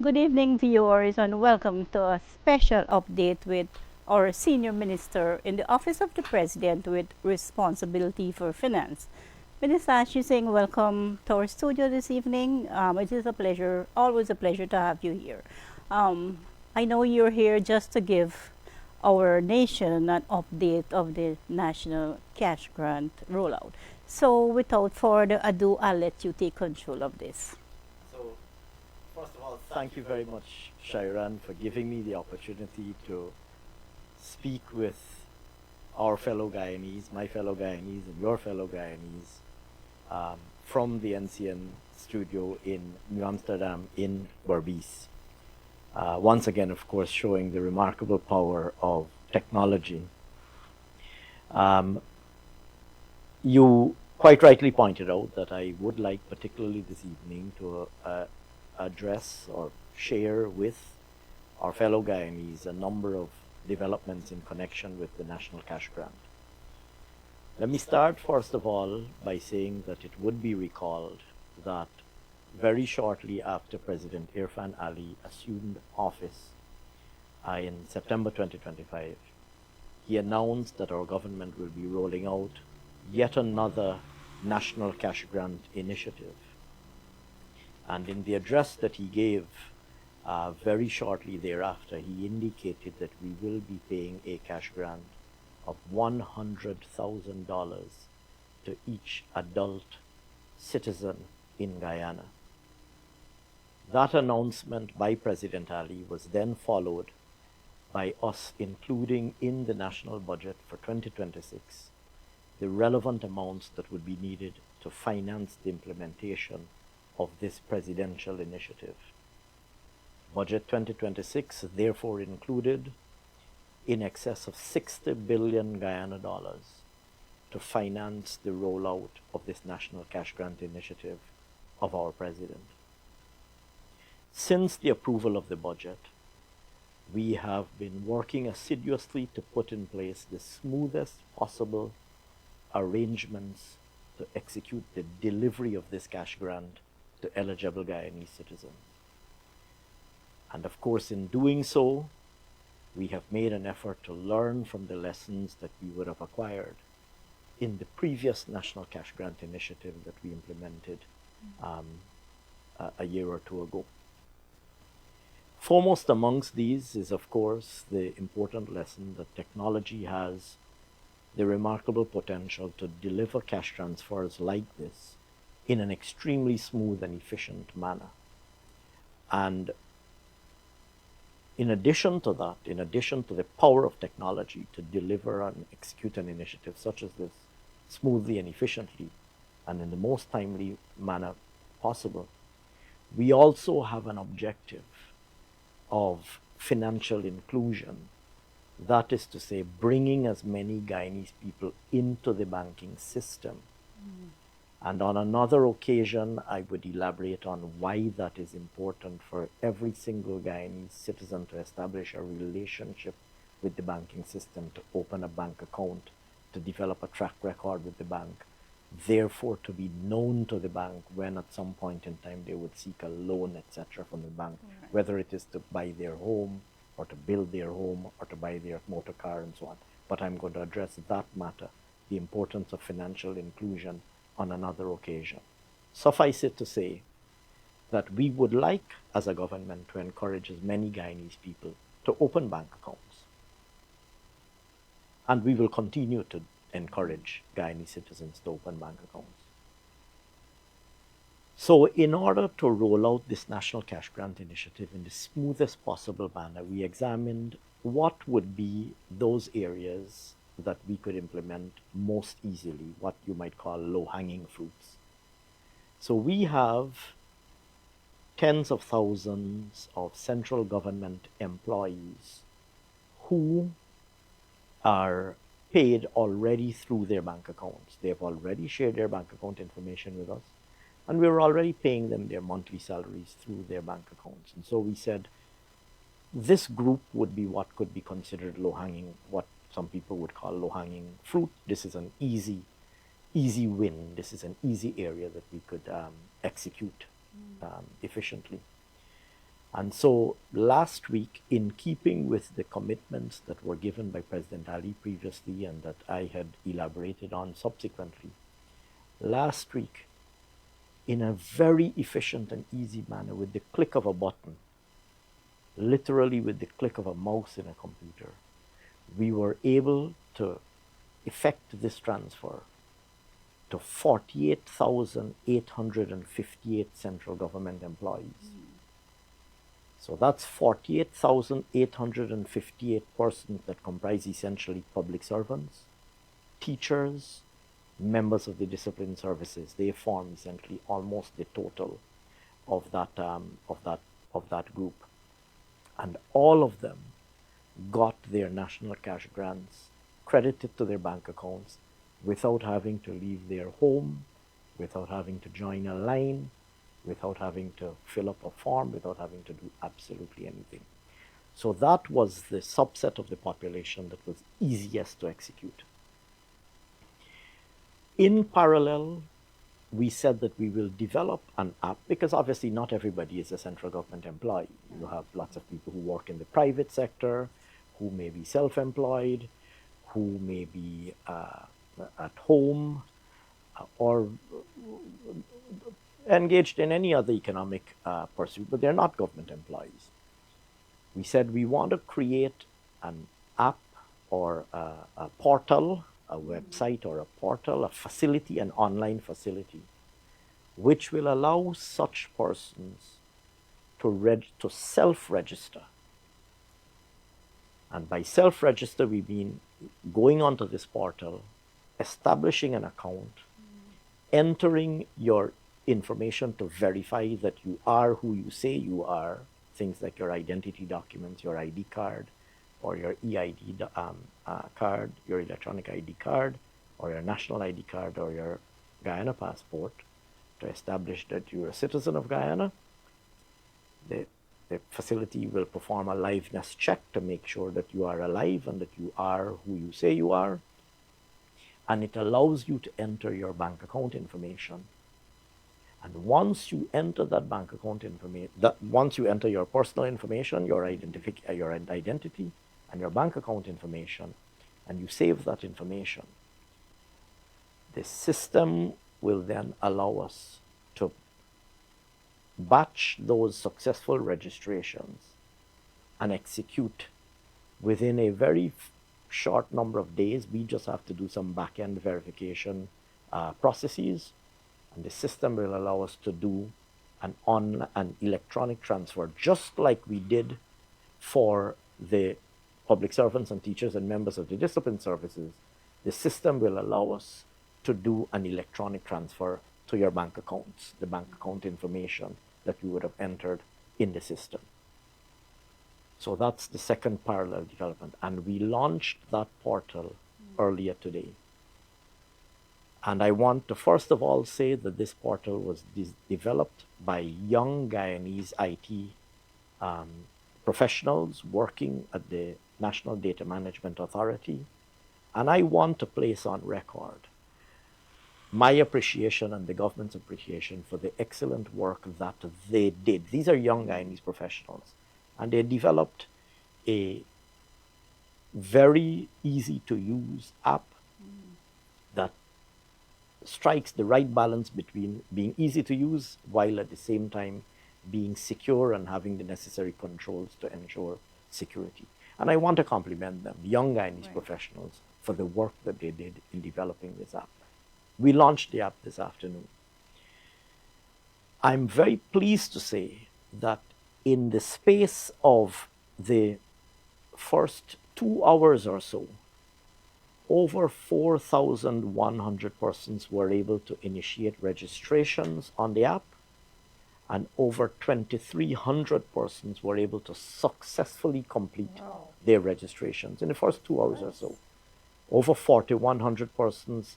Good evening, viewers, and welcome to a special update with our Senior Minister in the Office of the President with responsibility for finance. Minister Ashni Singh, welcome to our studio this evening. It is a pleasure, always a pleasure to have you here. Um, I know you're here just to give our nation an update of the National Cash Grant rollout. So, without further ado, I'll let you take control of this. So, first of all, thank you very much, Shairan, for giving me the opportunity to speak with our fellow Guyanese, my fellow Guyanese, and your fellow Guyanese from the NCN studio in New Amsterdam in Berbice. Once again, of course, showing the remarkable power of technology. You quite rightly pointed out that I would like, particularly this evening, to address or share with our fellow Guyanese a number of developments in connection with the National Cash Grant. Let me start, first of all, by saying that it would be recalled that very shortly after President Irfan Ali assumed office in September 2025, he announced that our government will be rolling out yet another National Cash Grant initiative. And in the address that he gave very shortly thereafter, he indicated that we will be paying a cash grant of $100,000 to each adult citizen in Guyana. That announcement by President Ali was then followed by us including in the national budget for 2026 the relevant amounts that would be needed to finance the implementation of this presidential initiative. Budget 2026 therefore included in excess of 60 billion Guyana dollars to finance the rollout of this National Cash Grant initiative of our president. Since the approval of the budget, we have been working assiduously to put in place the smoothest possible arrangements to execute the delivery of this cash grant to eligible Guyanese citizens. And of course, in doing so, we have made an effort to learn from the lessons that we would have acquired in the previous National Cash Grant initiative that we implemented a year or two ago. Foremost amongst these is, of course, the important lesson that technology has the remarkable potential to deliver cash transfers like this in an extremely smooth and efficient manner. And in addition to that, in addition to the power of technology to deliver and execute an initiative such as this smoothly and efficiently and in the most timely manner possible, we also have an objective of financial inclusion. That is to say, bringing as many Guyanese people into the banking system. And on another occasion, I would elaborate on why that is important for every single Guyanese citizen to establish a relationship with the banking system, to open a bank account, to develop a track record with the bank, therefore to be known to the bank when at some point in time they would seek a loan, etc. from the bank, whether it is to buy their home or to build their home or to buy their motor car and so on. But I'm going to address that matter, the importance of financial inclusion, on another occasion. Suffice it to say that we would like, as a government, to encourage as many Guyanese people to open bank accounts. And we will continue to encourage Guyanese citizens to open bank accounts. So in order to roll out this National Cash Grant initiative in the smoothest possible manner, we examined what would be those areas that we could implement most easily, what you might call low-hanging fruits. So we have tens of thousands of central government employees who are paid already through their bank accounts. They have already shared their bank account information with us, and we're already paying them their monthly salaries through their bank accounts. And so we said this group would be what could be considered low-hanging, what some people would call low-hanging fruit. This is an easy win. This is an easy area that we could execute efficiently. And so last week, in keeping with the commitments that were given by President Ali previously and that I had elaborated on subsequently, last week, in a very efficient and easy manner, with the click of a button, literally with the click of a mouse in a computer, we were able to effect this transfer to 48,858 central government employees. So that's 48,858 persons that comprise essentially public servants, teachers, members of the discipline services. They form essentially almost the total of that group, and all of them got their national cash grants credited to their bank accounts without having to leave their home, without having to join a line, without having to fill up a form, without having to do absolutely anything. So that was the subset of the population that was easiest to execute. In parallel, we said that we will develop an app, because obviously not everybody is a central government employee. You have lots of people who work in the private sector, who may be self-employed, who may be at home, or engaged in any other economic pursuit, but they're not government employees. We said we want to create an app or a portal, a website or a portal, a facility, an online facility, which will allow such persons to self-register. And by self-register, we mean going onto this portal, establishing an account, entering your information to verify that you are who you say you are, things like your identity documents, your ID card, or your EID card, your electronic ID card, or your national ID card, or your Guyana passport, to establish that you're a citizen of Guyana. The facility will perform a liveness check to make sure that you are alive and that you are who you say you are. And it allows you to enter your bank account information. And once you enter that bank account information, once you enter your personal information, your identity, and your bank account information, and you save that information, the system will then allow us to batch those successful registrations and execute within a very short number of days. We just have to do some back-end verification processes, and the system will allow us to do an electronic transfer, just like we did for the public servants and teachers and members of the discipline services. The system will allow us to do an electronic transfer to your bank accounts, the bank account information that you would have entered in the system. So that's the second parallel development. And we launched that portal earlier today. And I want to first of all say that this portal was developed by young Guyanese IT professionals working at the National Data Management Authority. And I want to place on record my appreciation and the government's appreciation for the excellent work that they did. These are young Guyanese professionals, and they developed a very easy to use app that strikes the right balance between being easy to use while at the same time being secure and having the necessary controls to ensure security. And I want to compliment them, young Guyanese professionals, for the work that they did in developing this app. We launched the app this afternoon. I'm very pleased to say that in the space of the first 2 hours or so, over 4,100 persons were able to initiate registrations on the app, and over 2,300 persons were able to successfully complete their registrations in the first 2 hours or so. Over 4,100 persons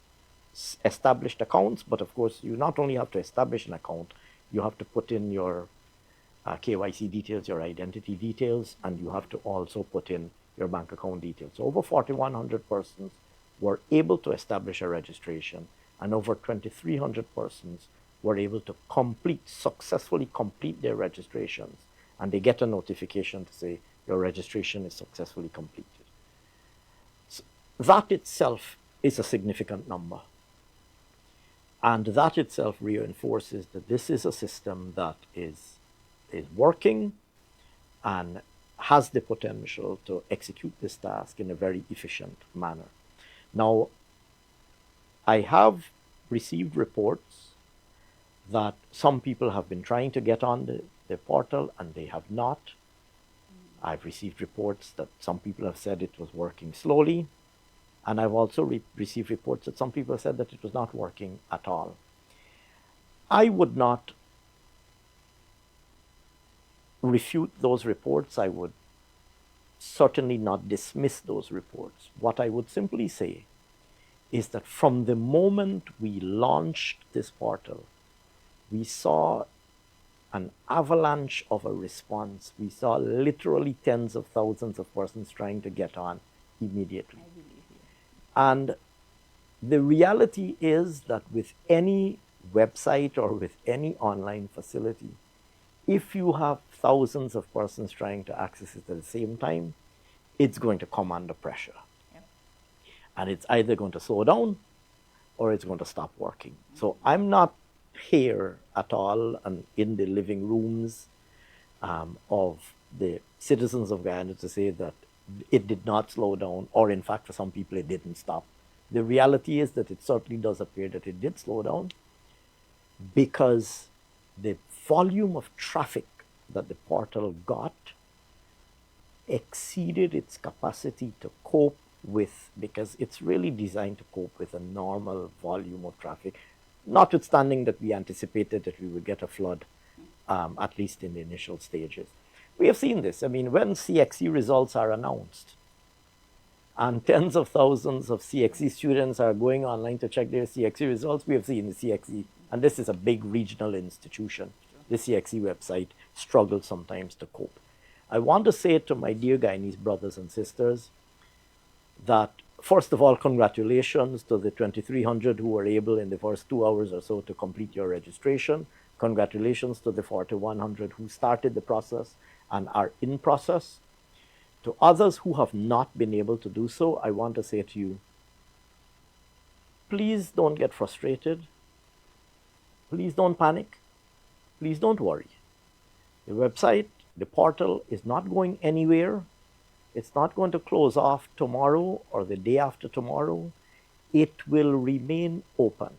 established accounts, but of course you not only have to establish an account, you have to put in your KYC details, your identity details, and you have to also put in your bank account details. So over 4,100 persons were able to establish a registration, and over 2,300 persons were able to successfully complete their registrations and they get a notification to say your registration is successfully completed. So that itself is a significant number. And that itself reinforces that this is a system that is working and has the potential to execute this task in a very efficient manner. Now, I have received reports that some people have been trying to get on the portal and they have not. I've received reports that some people have said it was working slowly. And I've also received reports that some people said that it was not working at all. I would not refute those reports. I would certainly not dismiss those reports. What I would simply say is that from the moment we launched this portal, we saw an avalanche of a response. We saw literally tens of thousands of persons trying to get on immediately. And the reality is that with any website or with any online facility, if you have thousands of persons trying to access it at the same time, it's going to come under pressure. Yep. And it's either going to slow down or it's going to stop working. So I'm not here at all and in the living rooms of the citizens of Guyana to say that it did not slow down, or in fact, for some people, it didn't stop. The reality is that it certainly does appear that it did slow down because the volume of traffic that the portal got exceeded its capacity to cope with, because it's really designed to cope with a normal volume of traffic, notwithstanding that we anticipated that we would get a flood, at least in the initial stages. We have seen this. I mean, when CXE results are announced and tens of thousands of CXE students are going online to check their CXE results, we have seen the CXE, and this is a big regional institution, the CXE website struggles sometimes to cope. I want to say to my dear Guyanese brothers and sisters that, first of all, congratulations to the 2,300 who were able in the first 2 hours or so to complete your registration. Congratulations to the 4,100 who started the process and are in process. To others who have not been able to do so, I want to say to you, please don't get frustrated. Please don't panic. Please don't worry. The website, the portal is not going anywhere. It's not going to close off tomorrow or the day after tomorrow. It will remain open.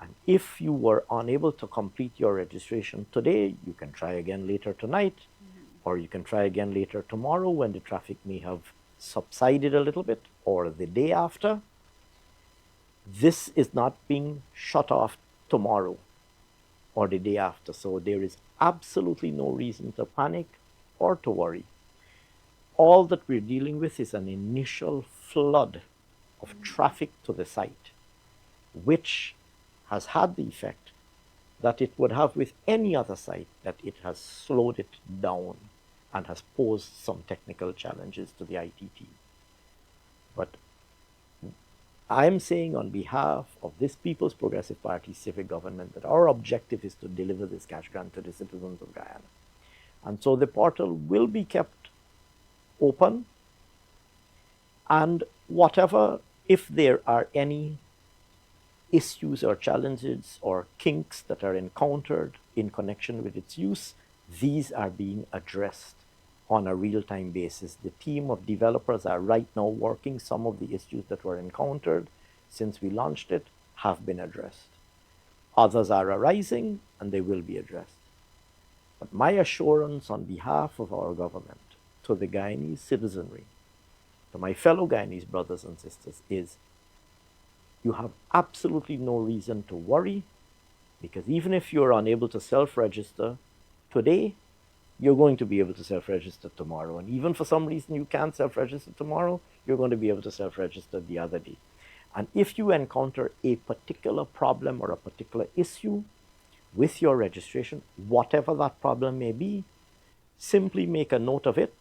And if you were unable to complete your registration today, you can try again later tonight, or you can try again later tomorrow when the traffic may have subsided a little bit, or the day after. This is not being shut off tomorrow or the day after. So there is absolutely no reason to panic or to worry. All that we're dealing with is an initial flood of traffic to the site, which has had the effect that it would have with any other site, that it has slowed it down and has posed some technical challenges to the IT team. But I'm saying on behalf of this People's Progressive Party civic government that our objective is to deliver this cash grant to the citizens of Guyana. And so the portal will be kept open, and whatever, if there are any issues or challenges or kinks that are encountered in connection with its use, these are being addressed on a real-time basis. The team of developers are right now working. Some of the issues that were encountered since we launched it have been addressed. Others are arising and they will be addressed. But my assurance on behalf of our government to the Guyanese citizenry, to my fellow Guyanese brothers and sisters, is you have absolutely no reason to worry, because even if you're unable to self-register today, you're going to be able to self-register tomorrow. And even for some reason you can't self-register tomorrow, you're going to be able to self-register the other day. And if you encounter a particular problem or a particular issue with your registration, whatever that problem may be, simply make a note of it,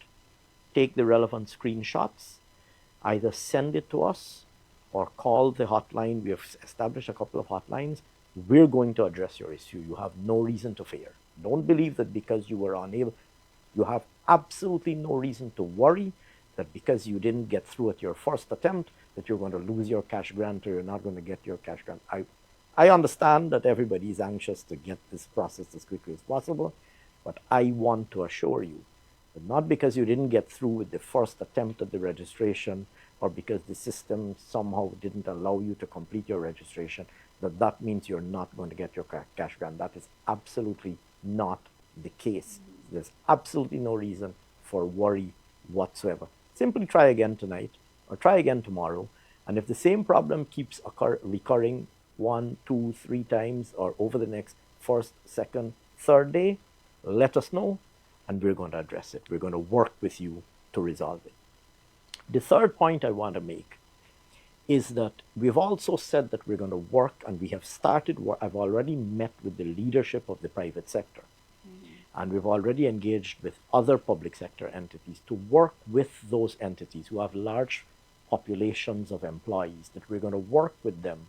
take the relevant screenshots, either send it to us or call the hotline. We have established a couple of hotlines. We're going to address your issue. You have no reason to fear. Don't believe that because you were unable. You have absolutely no reason to worry that because you didn't get through at your first attempt, that you're going to lose your cash grant or you're not going to get your cash grant. I understand that everybody is anxious to get this process as quickly as possible, but I want to assure you that not because you didn't get through with the first attempt at the registration or because the system somehow didn't allow you to complete your registration, that means you're not going to get your cash grant. That is absolutely not the case. There's absolutely no reason for worry whatsoever. Simply try again tonight or try again tomorrow. And if the same problem keeps recurring 1, 2, 3 times or over the next first, second, third day, let us know and we're going to address it. We're going to work with you to resolve it. The third point I want to make is that we've also said that we're going to work, and we have started work. I've already met with the leadership of the private sector, and we've already engaged with other public sector entities to work with those entities who have large populations of employees, that we're going to work with them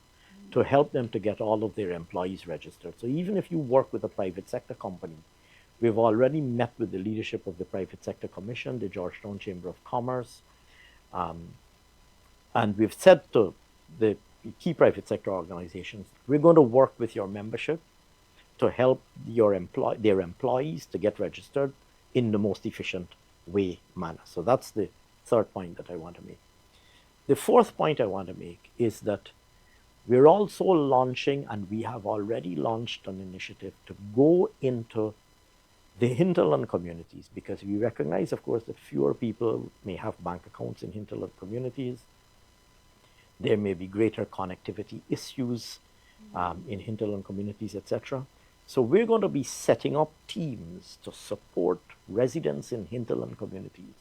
to help them to get all of their employees registered. So even if you work with a private sector company, we've already met with the leadership of the Private Sector Commission, the Georgetown Chamber of Commerce, and we've said to the key private sector organizations, we're going to work with your membership to help their employees to get registered in the most efficient manner. So that's the third point that I want to make. The fourth point I want to make is that we're also launching, and we have already launched an initiative to go into the hinterland communities, because we recognize, of course, that fewer people may have bank accounts in hinterland communities. There may be greater connectivity issues in hinterland communities, etc. So we're going to be setting up teams to support residents in hinterland communities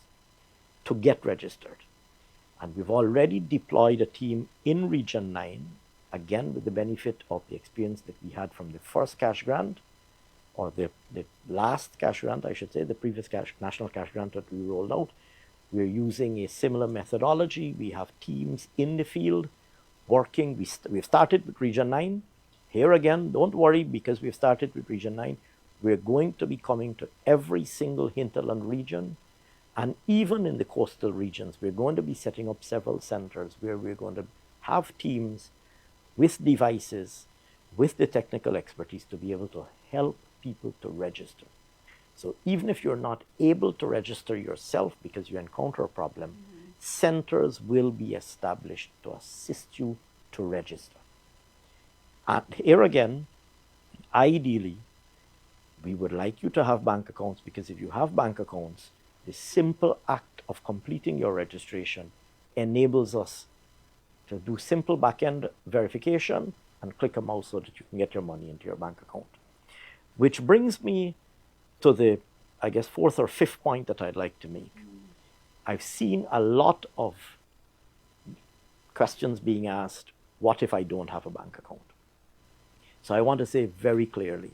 to get registered. And we've already deployed a team in Region 9, again with the benefit of the experience that we had from the first cash grant, or the last cash grant, I should say, the previous national cash grant that we rolled out. We're using a similar methodology. We have teams in the field working. We've started with Region 9. Here again, don't worry, because we've started with Region 9. We're going to be coming to every single hinterland region, and even in the coastal regions, we're going to be setting up several centers where we're going to have teams with devices, with the technical expertise to be able to help people to register. So even if you're not able to register yourself because you encounter a problem, centers will be established to assist you to register. And here again, ideally, we would like you to have bank accounts, because if you have bank accounts, the simple act of completing your registration enables us to do simple back-end verification and click a mouse so that you can get your money into your bank account. Which brings me to the, I guess, fourth or fifth point that I'd like to make. I've seen a lot of questions being asked, what if I don't have a bank account? So I want to say very clearly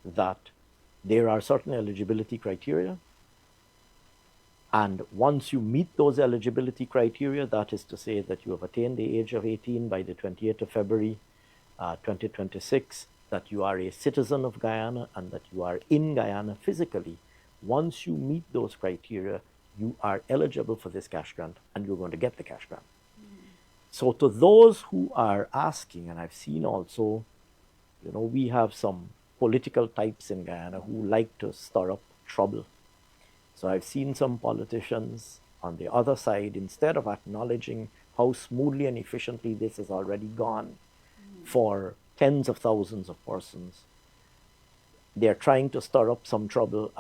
that there are certain eligibility criteria. And once you meet those eligibility criteria, that is to say that you have attained the age of 18 by the 28th of February 2026, that you are a citizen of Guyana and that you are in Guyana physically, once you meet those criteria, you are eligible for this cash grant and you're going to get the cash grant. So to those who are asking, and I've seen also, we have some political types in Guyana who like to stir up trouble. So I've seen some politicians on the other side, instead of acknowledging how smoothly and efficiently this has already gone for tens of thousands of persons, they're trying to stir up some trouble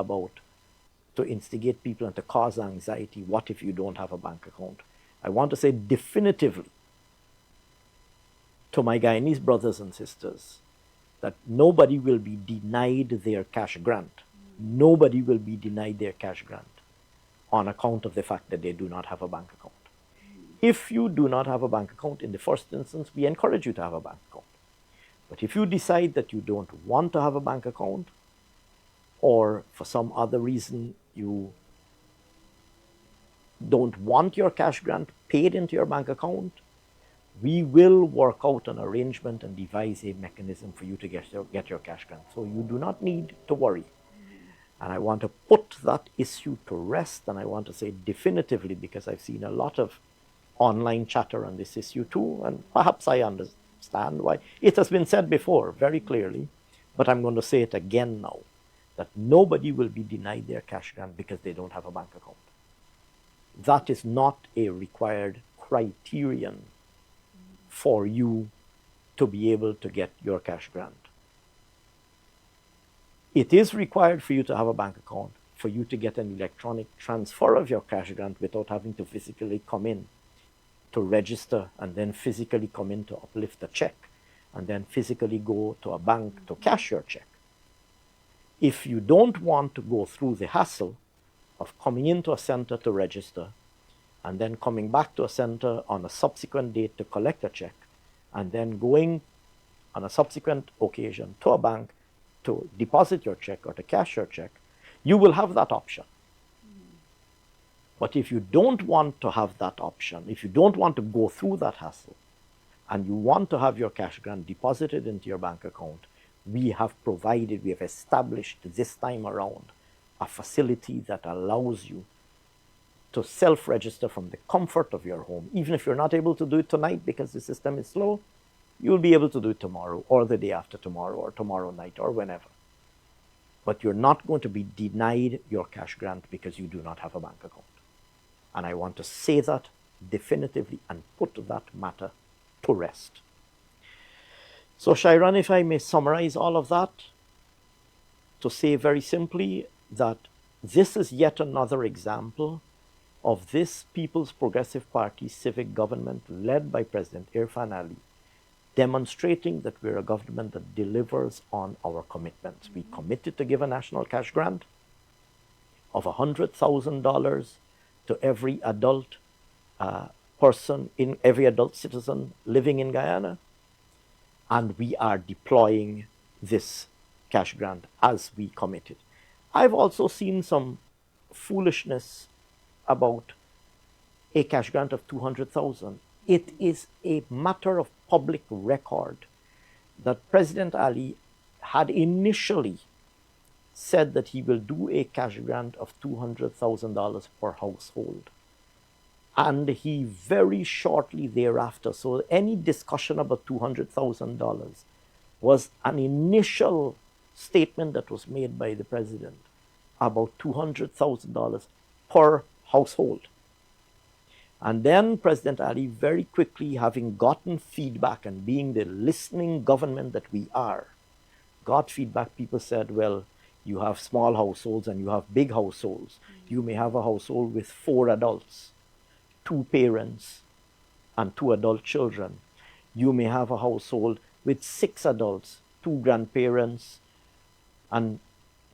to instigate people and to cause anxiety. What if you don't have a bank account? I want to say definitively to my Guyanese brothers and sisters that nobody will be denied their cash grant. Nobody will be denied their cash grant on account of the fact that they do not have a bank account. If you do not have a bank account, in the first instance, we encourage you to have a bank account. But if you decide that you don't want to have a bank account, or for some other reason you don't want your cash grant paid into your bank account, we will work out an arrangement and devise a mechanism for you to get your cash grant. So you do not need to worry. And I want to put that issue to rest, and I want to say definitively, because I've seen a lot of online chatter on this issue too, and perhaps I understand why. It has been said before very clearly, but I'm going to say it again now, that nobody will be denied their cash grant because they don't have a bank account. That is not a required criterion for you to be able to get your cash grant. It is required for you to have a bank account, for you to get an electronic transfer of your cash grant without having to physically come in to register, and then physically come in to uplift a check, and then physically go to a bank to cash your check. If you don't want to go through the hassle of coming into a center to register, and then coming back to a center on a subsequent date to collect a check, and then going on a subsequent occasion to a bank to deposit your check or to cash your check, you will have that option. But if you don't want to have that option, if you don't want to go through that hassle, and you want to have your cash grant deposited into your bank account, we have established this time around a facility that allows you to self-register from the comfort of your home. Even if you're not able to do it tonight because the system is slow, you'll be able to do it tomorrow or the day after tomorrow or tomorrow night or whenever. But you're not going to be denied your cash grant because you do not have a bank account. And I want to say that definitively and put that matter to rest. So Shairan, if I may summarize all of that, to say very simply that this is yet another example of this People's Progressive Party civic government led by President Irfan Ali, demonstrating that we're a government that delivers on our commitments. We committed to give a national cash grant of $100,000 to every adult every adult citizen living in Guyana, and we are deploying this cash grant as we committed. I've also seen some foolishness about a cash grant of $200,000. It is a matter of public record that President Ali had initially said that he will do a cash grant of $200,000 per household. And he very shortly thereafter, so any discussion about $200,000 was an initial statement that was made by the president about $200,000 per household. And then President Ali very quickly, having gotten feedback and being the listening government that we are, got feedback. People said, well, you have small households and you have big households. You may have a household with 4 adults, 2 parents and 2 adult children. You may have a household with 6 adults, 2 grandparents and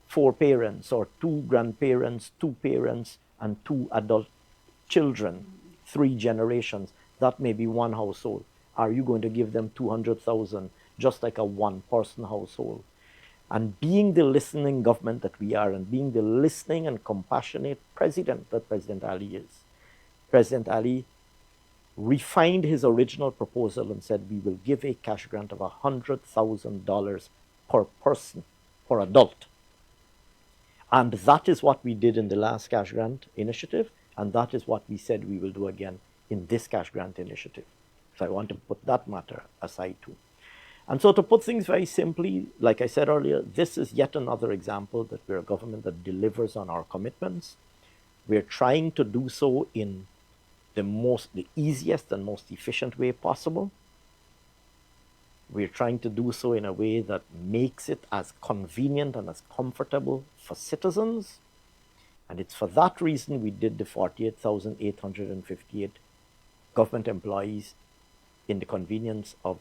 4 parents, or 2 grandparents, 2 parents and 2 adult children, 3 generations. That may be one household. Are you going to give them $200,000 just like a one-person household? And being the listening government that we are, and being the listening and compassionate president that President Ali is, President Ali refined his original proposal and said we will give a cash grant of $100,000 per person, per adult. And that is what we did in the last cash grant initiative, and that is what we said we will do again in this cash grant initiative. So I want to put that matter aside too. And so to put things very simply, like I said earlier, this is yet another example that we're a government that delivers on our commitments. We're trying to do so in the easiest and most efficient way possible. We're trying to do so in a way that makes it as convenient and as comfortable for citizens. And it's for that reason we did the 48,858 government employees in the convenience of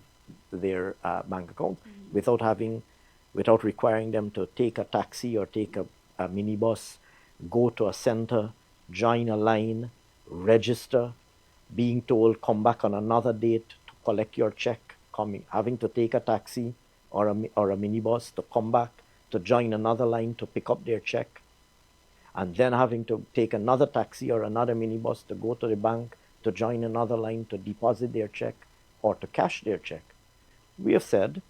their bank account, without requiring them to take a taxi or take a minibus, go to a center, join a line, register, being told come back on another date to collect your check, having to take a taxi or a minibus to come back to join another line to pick up their check, and then having to take another taxi or another minibus to go to the bank to join another line to deposit their check or to cash their check. We have said,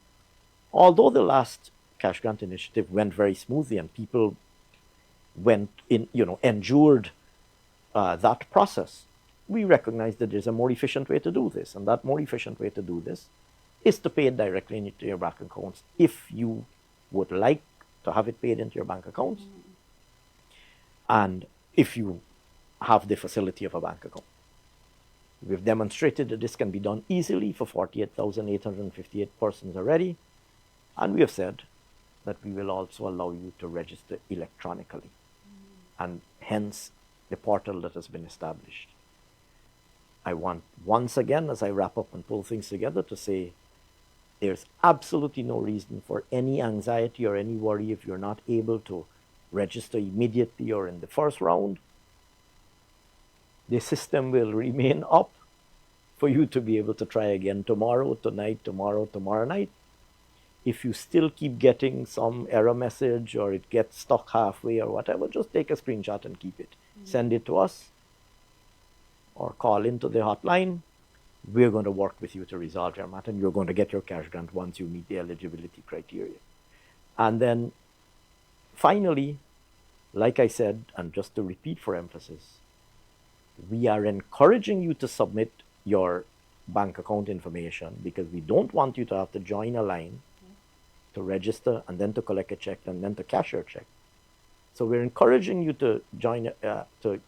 although the last cash grant initiative went very smoothly and people went in, endured that process, we recognize that there's a more efficient way to do this. And that more efficient way to do this is to pay it directly into your bank accounts if you would like to have it paid into your bank accounts, and if you have the facility of a bank account. We've demonstrated that this can be done easily for 48,858 persons already, and we have said that we will also allow you to register electronically, and hence the portal that has been established. I want once again, as I wrap up and pull things together, to say there's absolutely no reason for any anxiety or any worry if you're not able to register immediately or in the first round. The system will remain up for you to be able to try again tomorrow, tonight, tomorrow night. If you still keep getting some error message or it gets stuck halfway or whatever, just take a screenshot and keep it. Send it to us or call into the hotline. We're going to work with you to resolve your matter, and you're going to get your cash grant once you meet the eligibility criteria. And then finally, like I said, and just to repeat for emphasis, we are encouraging you to submit your bank account information because we don't want you to have to join a line to register and then to collect a check and then to cash your check. So we're encouraging you to join, to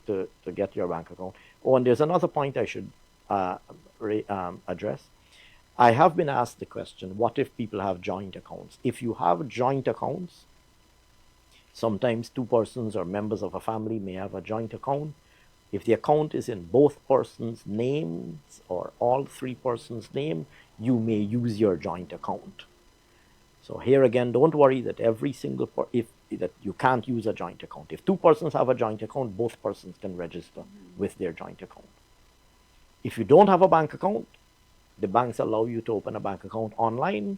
get your bank account. Oh, and there's another point I should address. I have been asked the question, what if people have joint accounts? If you have joint accounts, sometimes two persons or members of a family may have a joint account. If the account is in both persons' names or all three persons' name, you may use your joint account. So here again, don't worry that every single that you can't use a joint account. If two persons have a joint account, both persons can register with their joint account. If you don't have a bank account, the banks allow you to open a bank account online,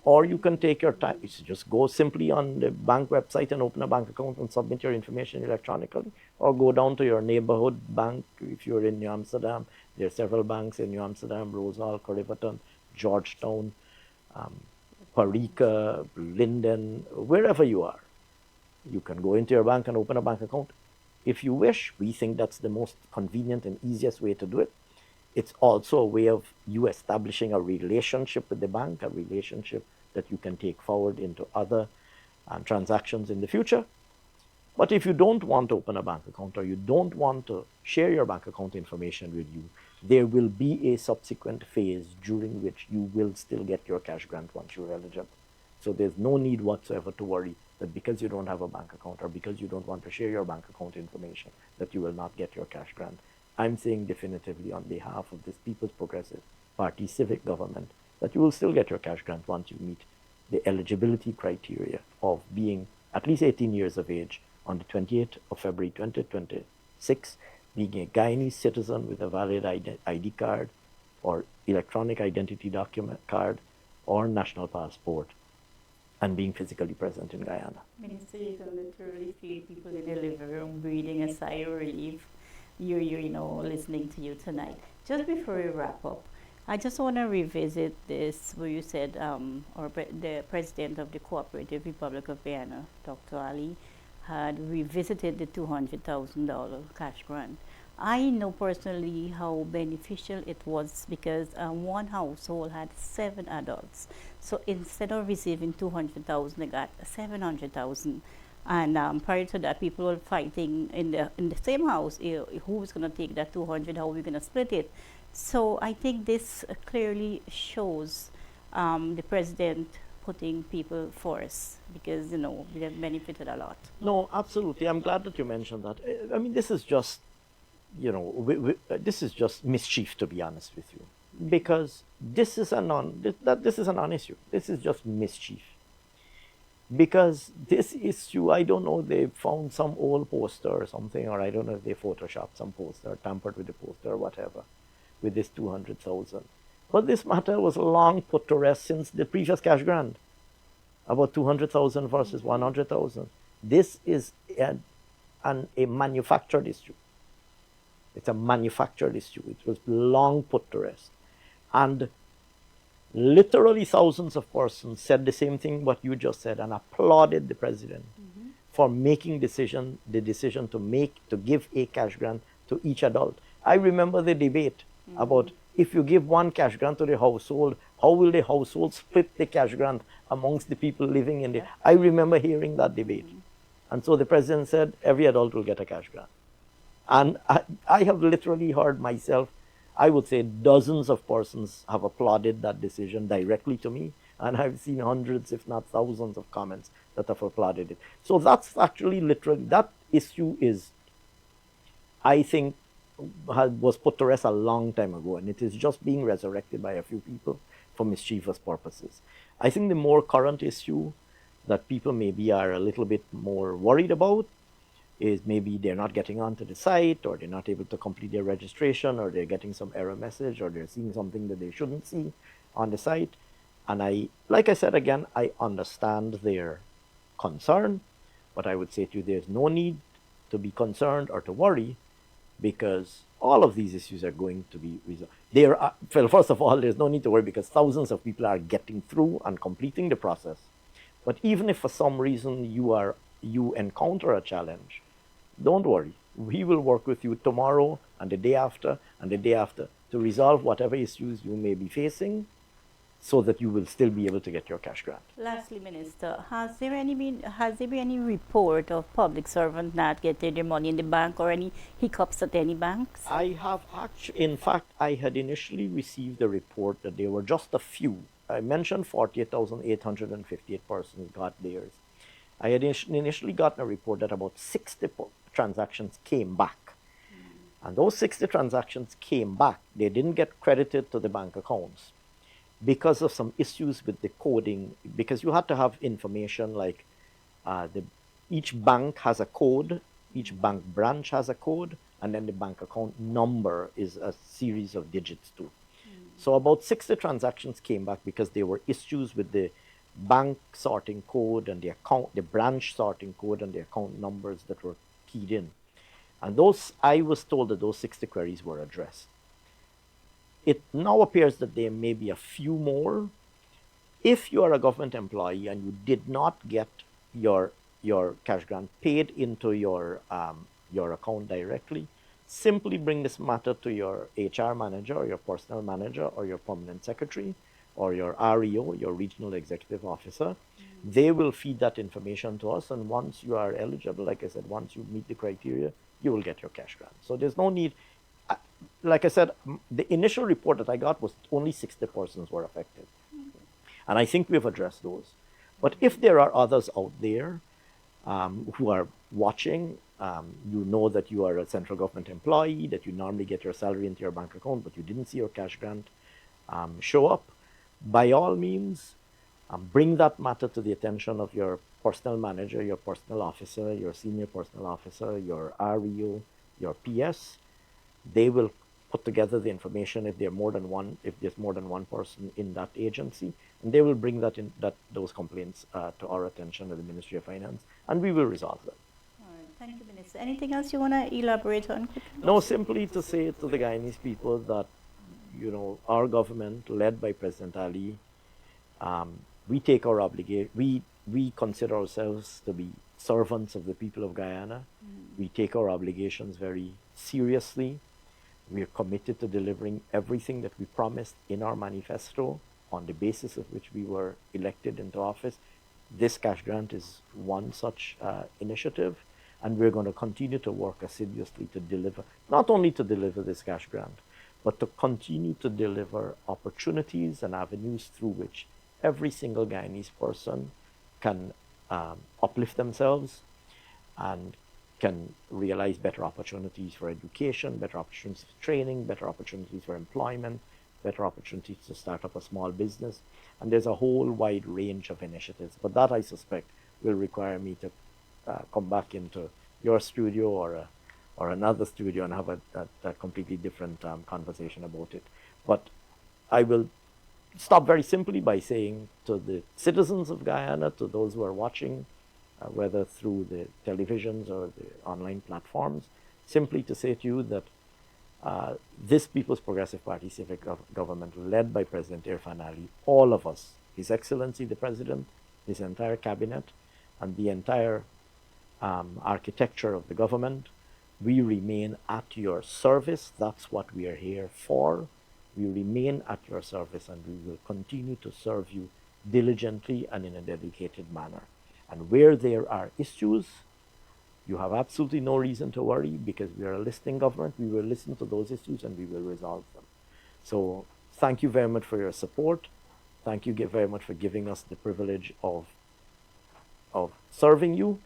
or you can take your time. It's just go simply on the bank website and open a bank account and submit your information electronically, or go down to your neighborhood bank. If you're in New Amsterdam, there are several banks in New Amsterdam: Rosal, Corriverton, Georgetown, Parika, Linden, wherever you are. You can go into your bank and open a bank account. If you wish, we think that's the most convenient and easiest way to do it. It's also a way of you establishing a relationship with the bank, a relationship that you can take forward into other transactions in the future. But if you don't want to open a bank account, or you don't want to share your bank account information with you, there will be a subsequent phase during which you will still get your cash grant once you're eligible. So there's no need whatsoever to worry that because you don't have a bank account or because you don't want to share your bank account information that you will not get your cash grant. I'm saying definitively on behalf of this People's Progressive Party civic government that you will still get your cash grant once you meet the eligibility criteria of being at least 18 years of age on the 28th of February 2026, being a Guyanese citizen with a valid ID card or electronic identity document card or national passport, and being physically present in Guyana. Minister, you can literally feel people in the living room breathing a sigh of relief. Listening to you tonight. Just before we wrap up, I just want to revisit this where you said, the president of the Cooperative Republic of Guyana, Dr. Ali, had revisited the $200,000 cash grant. I know personally how beneficial it was because one household had 7 adults. So instead of receiving 200,000, they got 700,000. And prior to that, people were fighting in the same house. Who's going to take that 200? How are we going to split it? So I think this clearly shows the president putting people first because we have benefited a lot. No, absolutely. I'm glad that you mentioned that. I mean, this is just, this is just mischief, to be honest with you, because this is a non-issue. This is just mischief. Because this issue, I don't know, they found some old poster or something, or I don't know if they photoshopped some poster, tampered with the poster or whatever, with this 200,000. But this matter was long put to rest since the previous cash grant, about 200,000 versus 100,000. This is a manufactured issue. It's a manufactured issue. It was long put to rest. And literally thousands of persons said the same thing what you just said and applauded the president for making the decision to give a cash grant to each adult. I remember the debate about if you give one cash grant to the household, how will the household split the cash grant amongst the people living in there? I remember hearing that debate. And so the president said every adult will get a cash grant. And I have literally heard myself, I would say dozens of persons have applauded that decision directly to me. And I've seen hundreds, if not thousands, of comments that have applauded it. So that's actually literally, that issue is, I think, was put to rest a long time ago. And it is just being resurrected by a few people for mischievous purposes. I think the more current issue that people maybe are a little bit more worried about is maybe they're not getting onto the site, or they're not able to complete their registration, or they're getting some error message, or they're seeing something that they shouldn't see on the site. And like I said again, I understand their concern, but I would say to you, there's no need to be concerned or to worry, because all of these issues are going to be resolved. Well, first of all, there's no need to worry because thousands of people are getting through and completing the process. But even if for some reason you encounter a challenge, don't worry. We will work with you tomorrow and the day after to resolve whatever issues you may be facing, so that you will still be able to get your cash grant. Lastly, Minister, has there been any report of public servants not getting their money in the bank, or any hiccups at any banks? I have in fact, I had initially received a report that there were just a few. I mentioned 48,858 persons got theirs. I had initially gotten a report that about 60 transactions came back. And those 60 transactions came back. They didn't get credited to the bank accounts because of some issues with the coding, because you had to have information like each bank has a code, each bank branch has a code, and then the bank account number is a series of digits too. So about 60 transactions came back because there were issues with the bank sorting code and the branch sorting code and the account numbers that were keyed in. And I was told that those 60 queries were addressed. It now appears that there may be a few more. If you are a government employee and you did not get your cash grant paid into your account directly, simply bring this matter to your HR manager or your personnel manager or your permanent secretary or your REO, your regional executive officer. They will feed that information to us, and once you are eligible, like I said, once you meet the criteria, you will get your cash grant. So there's no need. Like I said, the initial report that I got was only 60 persons were affected. And I think we've addressed those. But if there are others out there who are watching, you know that you are a central government employee, that you normally get your salary into your bank account, but you didn't see your cash grant show up, by all means, bring that matter to the attention of your personnel manager, your personnel officer, your senior personnel officer, your REO, your PS. They will put together the information if there's more than one person in that agency, and they will bring those complaints to our attention at the Ministry of Finance, and we will resolve them. All right. Thank you, Minister. Anything else you want to elaborate on quickly? No, simply to say to the Guyanese people that, our government, led by President Ali, we take our obligation. We consider ourselves to be servants of the people of Guyana. We take our obligations very seriously. We are committed to delivering everything that we promised in our manifesto, on the basis of which we were elected into office. This cash grant is one such initiative, and we're going to continue to work assiduously to deliver, not only to deliver this cash grant, but to continue to deliver opportunities and avenues through which every single Guyanese person can uplift themselves and can realize better opportunities for education, better opportunities for training, better opportunities for employment, better opportunities to start up a small business. And there's a whole wide range of initiatives. But that, I suspect, will require me to come back into your studio or another studio and have a completely different conversation about it. But I will stop very simply by saying to the citizens of Guyana, to those who are watching, whether through the televisions or the online platforms, simply to say to you that this People's Progressive Party civic government, led by President Irfan Ali, all of us, His Excellency the President, his entire cabinet, and the entire architecture of the government. We remain at your service. That's what we are here for. We remain at your service, and we will continue to serve you diligently and in a dedicated manner. And where there are issues, you have absolutely no reason to worry, because we are a listening government. We will listen to those issues and we will resolve them. So thank you very much for your support. Thank you very much for giving us the privilege of serving you.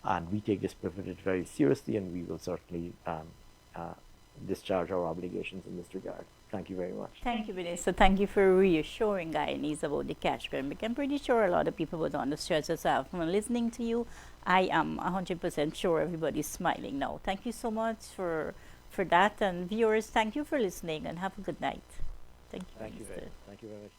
And we take this privilege very seriously, and we will certainly discharge our obligations in this regard. Thank you very much. Thank you, Minister. Thank you for reassuring Guyanese about the catch pandemic. I'm pretty sure a lot of people was on the stress as well. From listening to you, I am 100% sure everybody's smiling now. Thank you so much for that. And viewers, thank you for listening, and have a good night. Thank you, Thank you Minister. very much.